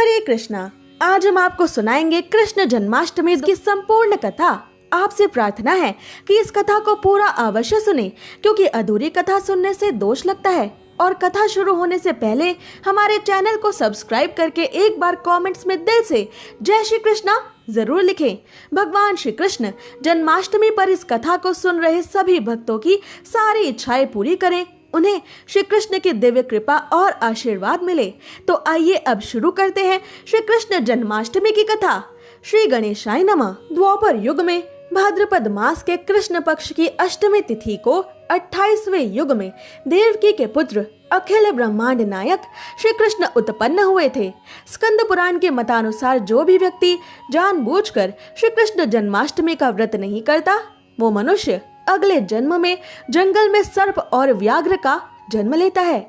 हरे कृष्णा। आज हम आपको सुनाएंगे कृष्ण जन्माष्टमी की संपूर्ण कथा। आपसे प्रार्थना है कि इस कथा को पूरा अवश्य सुने, क्योंकि अधूरी कथा सुनने से दोष लगता है। और कथा शुरू होने से पहले हमारे चैनल को सब्सक्राइब करके एक बार कमेंट्स में दिल से जय श्री कृष्णा जरूर लिखें। भगवान श्री कृष्ण जन्माष्टमी पर इस कथा को सुन रहे सभी भक्तों की सारी इच्छाएं पूरी करें, उन्हें श्री कृष्ण की दिव्य कृपा और आशीर्वाद मिले। तो आइए अब शुरू करते हैं श्री कृष्ण जन्माष्टमी की कथा। श्री गणेशाय नमः। द्वापर युग में भाद्रपद मास के कृष्ण पक्ष की अष्टमी तिथि को 28वें युग में देवकी के पुत्र अखिल ब्रह्मांड नायक श्री कृष्ण उत्पन्न हुए थे। स्कंद पुराण के मतानुसार जो भी व्यक्ति जानबूझकर श्री कृष्ण जन्माष्टमी का व्रत नहीं करता, वो मनुष्य अगले जन्म में जंगल में सर्प और व्याघ्र का जन्म लेता है।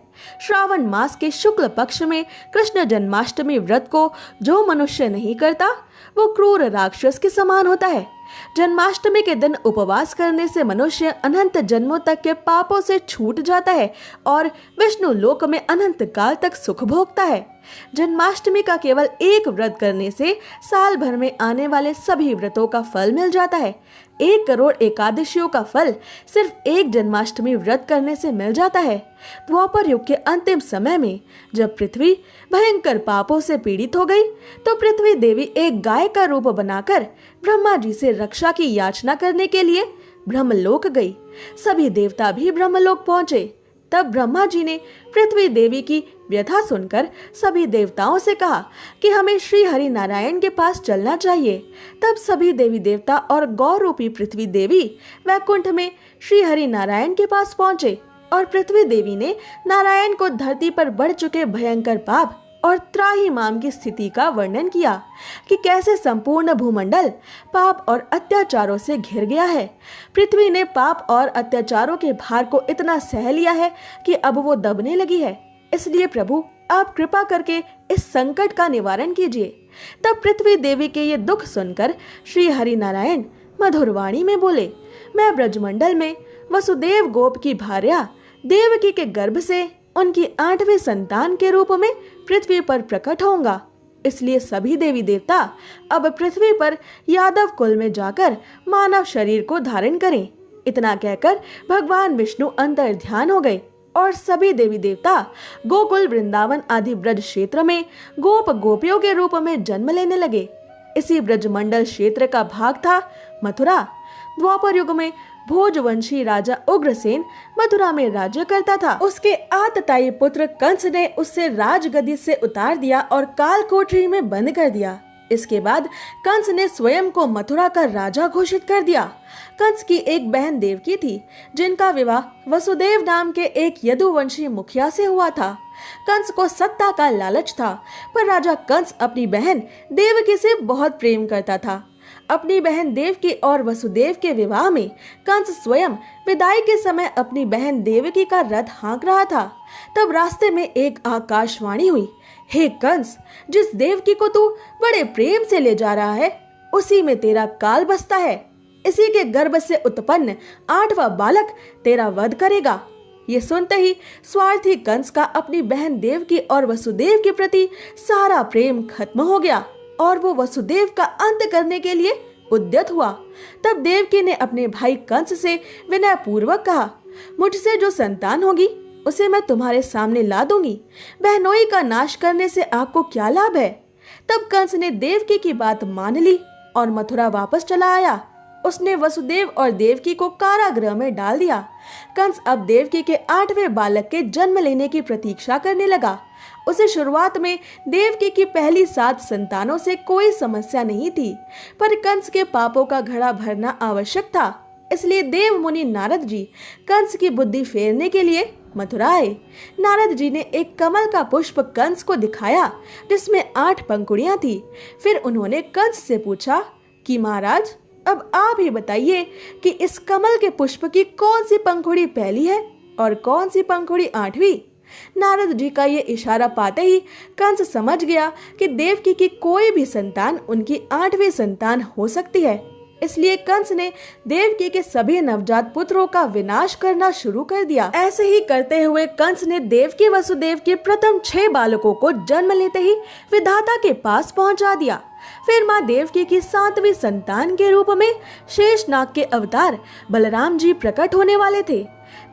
श्रावण मास के शुक्ल पक्ष में कृष्ण जन्माष्टमी व्रत को जो मनुष्य नहीं करता, वो क्रूर राक्षस के समान होता है। जन्माष्टमी के दिन उपवास करने से मनुष्य अनंत जन्मों तक के पापों से छूट जाता है और विष्णु लोक में अनंत काल तक सुख भोगता है। जन्माष्टमी का केवल एक व्रत करने से साल भर में आने वाले सभी व्रतों का फल मिल जाता है। 1 करोड़ एकादशियों का फल सिर्फ एक जन्माष्टमी व्रत करने से मिल जाता है। द्वापर युग के अंतिम समय में जब पृथ्वी भयंकर पापों से पीड़ित हो गई, तो पृथ्वी देवी एक गाय का रूप बनाकर ब्रह्मा जी से रक्षा की याचना करने के लिए ब्रह्मलोक गई। सभी देवता भी ब्रह्मलोक पहुंचे। तब ब्रह्मा जी ने पृथ्वी देवी की व्यथा सुनकर सभी देवताओं से कहा कि हमें श्री हरि नारायण के पास चलना चाहिए। तब सभी देवी देवता और गौ रूपी पृथ्वी देवी वैकुंठ में श्री हरि नारायण के पास पहुंचे और पृथ्वी देवी ने नारायण को धरती पर बढ़ चुके भयंकर पाप और त्राहिमाम की स्थिति का वर्णन किया कि कैसे संपूर्ण भूमंडल पाप और अत्याचारों से घिर गया है। पृथ्वी ने पाप और अत्याचारों के भार को इतना सह लिया है कि अब वो दबने लगी है। इसलिए प्रभु, आप कृपा करके इस संकट का निवारण कीजिए। तब पृथ्वी देवी के ये दुख सुनकर श्री हरि नारायण मधुर वाणी में बोले, मैं ब्रजमंडल में वसुदेव गोप की भार्या देवकी के गर्भ से उनकी 8वें संतान के रूप में पृथ्वी पर प्रकट होऊंगा। इसलिए सभी देवी देवता अब पृथ्वी पर यादव कुल में जाकर मानव शरीर को धारण करें। इतना कहकर भगवान विष्णु अंतर ध्यान हो गए और सभी देवी देवता गोकुल, वृंदावन आदि ब्रज क्षेत्र में गोप गोपियों के रूप में जन्म लेने लगे। इसी ब्रजमंडल क्षेत्र का भाग था मथुरा। द्वापर युग में भोजवंशी राजा उग्रसेन मथुरा में राज्य करता था। उसके आतताई पुत्र कंस ने उससे राजगद्दी से उतार दिया और काल कोठरी में बंद कर दिया। इसके बाद कंस ने स्वयं को मथुरा का राजा घोषित कर दिया। कंस की एक बहन देवकी थी, जिनका विवाह वसुदेव नाम के एक यदुवंशी मुखिया से हुआ था। कंस को सत्ता का लालच था, पर राजा कंस अपनी बहन देवकी से बहुत प्रेम करता था। अपनी बहन देवकी और वसुदेव के विवाह में कंस स्वयं विदाई के समय अपनी बहन देवकी का रथ हाँक रहा था। तब रास्ते में एक आकाशवाणी हुई, हे कंस, जिस देवकी को तू बड़े प्रेम से ले जा रहा है, उसी में तेरा काल बसता है। इसी के गर्भ से उत्पन्न 8वां बालक तेरा वध करेगा। ये सुनते ही स्वार्थी कंस का अपनी बहन देवकी और वसुदेव के प्रति सारा प्रेम खत्म हो गया और वो वसुदेव का अंत करने के लिए उद्यत हुआ। तब देवकी ने अपने भाई कंस से विनय पूर्वक कहा, मुझसे जो संतान होगी उसे मैं तुम्हारे सामने ला दूंगी। बहनोई का नाश करने से आपको क्या लाभ है? तब कंस ने देवकी की बात मान ली और मथुरा वापस चला आया। उसने वसुदेव और देवकी को कारागृह में डाल दिया। कंस अब देवकी के 8वें बालक के जन्म लेने की प्रतीक्षा करने लगा। उसे शुरुआत में देवकी की पहली 7 संतानों से कोई समस्या नहीं थी, पर कंस के पापों का घड़ा भरना आवश्यक था। इसलिए देव मुनि नारद जी कंस की बुद्धि फेरने के लिए मथुरा आए। नारद जी ने एक कमल का पुष्प कंस को दिखाया, जिसमें 8 पंखुड़ियां थी। फिर उन्होंने कंस से पूछा कि महाराज, अब आप ही बताइए कि इस कमल के पुष्प की कौन सी पंखुड़ी पहली है और कौन सी पंखुड़ी 8वीं? नारद जी का ये इशारा पाते ही कंस समझ गया कि देवकी की कोई भी संतान उनकी 8वीं संतान हो सकती है। इसलिए कंस ने देवकी के सभी नवजात पुत्रों का विनाश करना शुरू कर दिया। ऐसे ही करते हुए कंस ने देवकी वसुदेव के प्रथम 6 बालकों को जन्म लेते ही विधाता के पास पहुंचा दिया। फिर माँ देवकी की 7वीं संतान के रूप में शेषनाग के अवतार बलराम जी प्रकट होने वाले थे।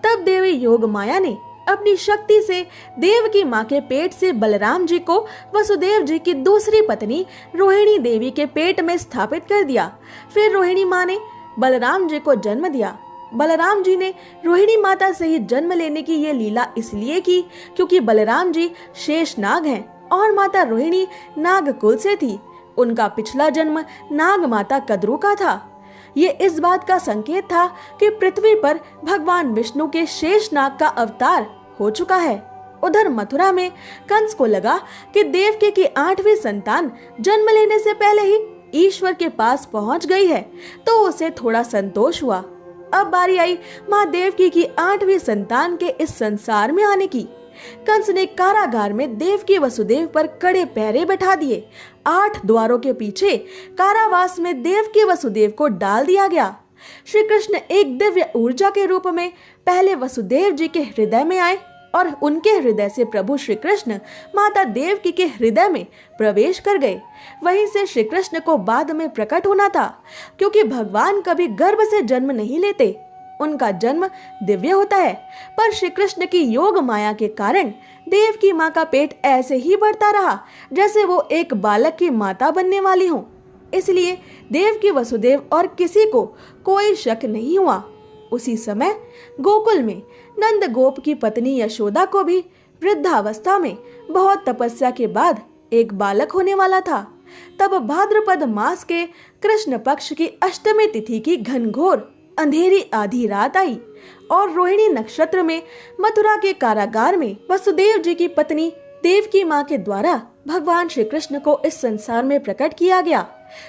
तब देवी योग माया ने अपनी शक्ति से देवकी माँ के पेट से बलराम जी को वसुदेव जी की दूसरी पत्नी रोहिणी देवी के पेट में स्थापित कर दिया। फिर रोहिणी माँ ने बलराम जी को जन्म दिया। बलराम जी ने रोहिणी माता से ही जन्म लेने की ये लीला इसलिए की क्योंकि बलराम जी शेषनाग हैं और माता रोहिणी नागकुल से थी। उनका पिछला जन्म नाग माता कद्रू का था। ये इस बात का संकेत था कि पृथ्वी पर भगवान विष्णु के शेषनाग का अवतार हो चुका है। उधर मथुरा में कंस को लगा कि देवकी की 8वीं संतान जन्म लेने से पहले ही ईश्वर के पास पहुंच गई है, तो उसे थोड़ा संतोष हुआ। अब बारी आई माँ देवकी की 8वीं संतान के इस संसार में आने की। कंस ने कारागार में देवकी वसुदेव पर कड़े पहरे बैठा दिए। 8 द्वारों के पीछे कारावास में देवकी वसुदेव को डाल दिया गया। श्री कृष्ण एक दिव्य ऊर्जा के रूप में पहले वसुदेव जी के हृदय में आए और उनके हृदय से प्रभु श्री कृष्ण माता देवकी के हृदय में प्रवेश कर गए। वहीं से श्री कृष्ण को बाद में प्रकट होना था, क्योंकि भगवान कभी गर्भ से जन्म नहीं लेते, उनका जन्म दिव्य होता है। पर श्री कृष्ण की योग माया के कारण देवकी माँ का पेट ऐसे ही बढ़ता रहा जैसे वो एक बालक की माता बनने वाली हो। इसलिए देवकी वसुदेव और किसी को कोई शक नहीं हुआ। उसी समय गोकुल में नंद गोप की पत्नी यशोदा को भी वृद्धावस्था में बहुत तपस्या के बाद एक बालक होने वाला था। तब भाद्रपद मास के कृष्ण पक्ष की अष्टमी तिथि की घनघोर अंधेरी आधी रात आई और रोहिणी नक्षत्र में मथुरा के कारागार में वसुदेव जी की पत्नी देवकी माँ के द्वारा भगवान श्री कृष्ण को इस संसार में प्रकट किया गया।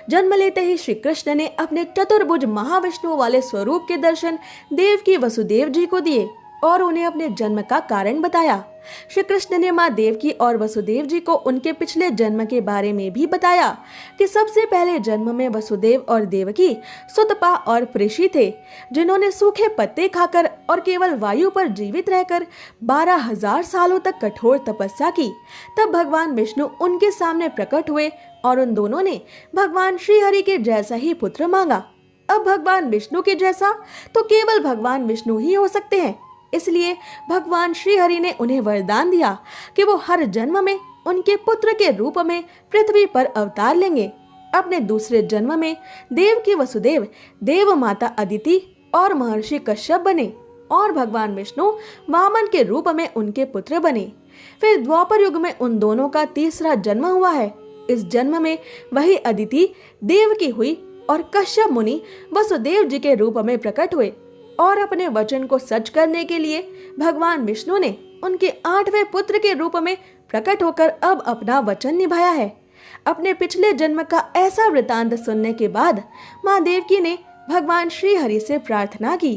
जन्म लेते ही श्री कृष्ण ने अपने चतुर्भुज महाविष्णु वाले स्वरूप के दर्शन देवकी वसुदेव जी को दिए और उन्हें अपने जन्म का कारण बताया। श्री कृष्ण ने माँ देवकी और वसुदेव जी को उनके पिछले जन्म के बारे में भी बताया कि सबसे पहले जन्म में वसुदेव और देवकी सुतपा और पृषि थे, जिन्होंने सूखे पत्ते खाकर और केवल वायु पर जीवित रहकर 12,000 सालों तक कठोर तपस्या की। तब भगवान विष्णु उनके सामने प्रकट हुए और उन दोनों ने भगवान श्री हरि के जैसा ही पुत्र मांगा। अब भगवान विष्णु के जैसा तो केवल भगवान विष्णु ही हो सकते हैं। इसलिए भगवान श्री हरि ने उन्हें वरदान दिया कि वो हर जन्म में उनके पुत्र के रूप में पृथ्वी पर अवतार लेंगे। अपने दूसरे जन्म में देवकी वसुदेव देव माता अदिति और महर्षि कश्यप बने और भगवान विष्णु वामन के रूप में उनके पुत्र बने। फिर द्वापर युग में उन दोनों का तीसरा जन्म हुआ है। इस जन्म में वही अदिति देवकी हुई और कश्यप मुनि वसुदेव जी के रूप में प्रकट हुए और अपने वचन को सच करने के लिए भगवान विष्णु ने उनके 8वें पुत्र के रूप में प्रकट होकर अब अपना वचन निभाया है। अपने पिछले जन्म का ऐसा वृतांत सुनने के बाद माँ देवकी ने भगवान श्री हरि से प्रार्थना की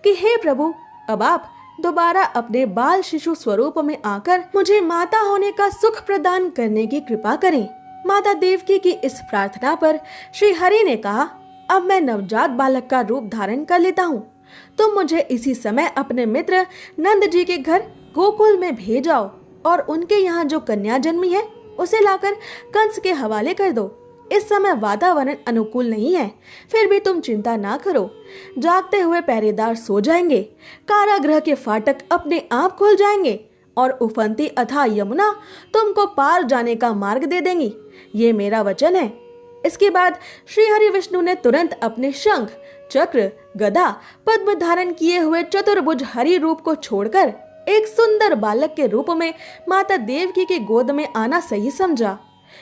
कि हे प्रभु, अब आप दोबारा अपने बाल शिशु स्वरूप में आकर मुझे माता होने का सुख प्रदान करने की कृपा करें। माता देवकी की इस प्रार्थना पर श्री हरि ने कहा, अब मैं नवजात बालक का रूप धारण कर लेता हूँ। तुम मुझे इसी समय अपने मित्र नंद जी के घर गोकुल में भेजाओ और उनके यहाँ जो कन्या जन्मी है उसे लाकर कंस के हवाले कर दो। इस समय वातावरण अनुकूल नहीं है, फिर भी तुम चिंता ना करो। जागते हुए पहरेदार सो जाएंगे, कारागृह के फाटक अपने आप खुल जाएंगे और उफनती अथाह यमुना तुमको पार जाने का मार्ग दे देंगी। ये मेरा वचन है। इसके बाद श्री हरि विष्णु ने तुरंत अपने शंख, चक्र, गदा, पद्म धारण किए हुए चतुर्भुज हरि रूप को छोड़कर एक सुंदर बालक के रूप में माता देवकी की गोद में आना सही समझा।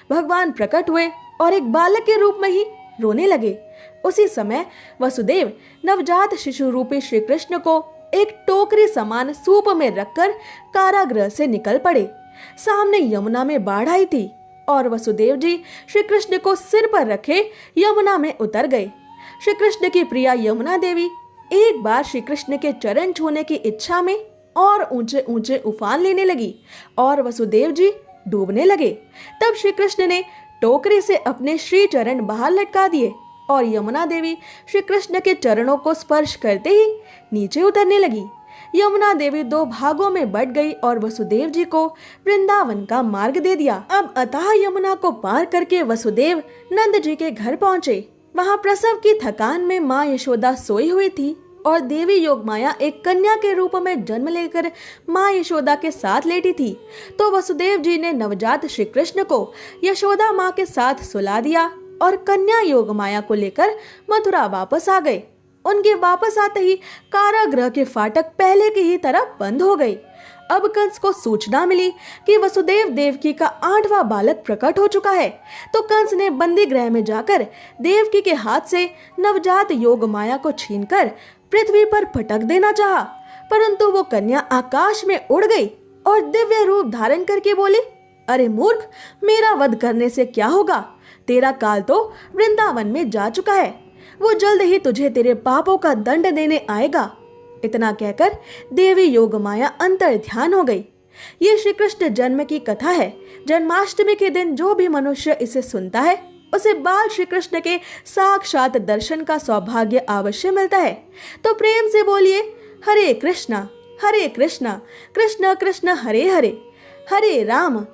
भगवान प्रकट हुए और एक बालक के रूप में ही रोने लगे। उसी समय वसुदेव नवजात शिशु रूपी श्री कृष्ण को एक टोकरी समान सूप में रखकर कारागृह से निकल पड़े। सामने यमुना में बाढ़ आई थी और वसुदेव जी श्री कृष्ण को सिर पर रखे यमुना में उतर गए। श्री कृष्ण की प्रिया यमुना देवी एक बार श्री कृष्ण के चरण छूने की इच्छा में और ऊंचे ऊंचे उफान लेने लगी और वसुदेव जी डूबने लगे। तब श्री कृष्ण ने टोकरी से अपने श्री चरण बाहर लटका दिए और यमुना देवी श्री कृष्ण के चरणों को स्पर्श करते ही नीचे उतरने लगी। यमुना देवी दो भागों में बट गई और वसुदेव जी को वृंदावन का मार्ग दे दिया। अब अतः यमुना को पार करके वसुदेव नंद जी के घर पहुँचे। वहाँ प्रसव की थकान में माँ यशोदा सोई हुई थी और देवी योगमाया एक कन्या के रूप में जन्म लेकर माँ यशोदा के साथ लेटी थी। तो वसुदेव जी ने नवजात श्री कृष्ण को यशोदा माँ के साथ सुला दिया और कन्या योगमाया को लेकर मथुरा वापस आ गए। उनके वापस आते ही कारागृह के फाटक पहले की ही तरह बंद हो गए। अब कंस को सूचना मिली कि वसुदेव देवकी का 8वां बालक प्रकट हो चुका है। तो कंस ने बंदी गृह में जाकर देवकी के हाथ से नवजात योगमाया को छीनकर पृथ्वी पर पटक देना चाहा, परंतु वो कन्या आकाश में उड़ गई और दिव्य रूप धारण करके बोली, अरे मूर्ख, मेरा वध करने से क्या होगा? तेरा काल तो वृंदावन में जा चुका है। वो जल्द ही तुझे तेरे पापों का दंड देने आएगा। इतना कहकर देवी योगमाया अंतर ध्यान हो गई। ये श्री कृष्ण जन्म की कथा है। जन्माष्टमी के दिन जो भी मनुष्य इसे सुनता है उसे बाल श्री कृष्ण के साक्षात दर्शन का सौभाग्य अवश्य मिलता है। तो प्रेम से बोलिए, हरे कृष्णा कृष्ण कृष्ण हरे हरे, हरे राम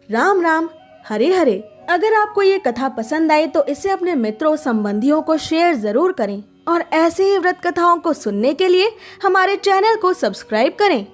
राम राम हरे हरे। अगर आपको ये कथा पसंद आई तो इसे अपने मित्रों संबंधियों को शेयर जरूर करें और ऐसे ही व्रत कथाओं को सुनने के लिए हमारे चैनल को सब्सक्राइब करें।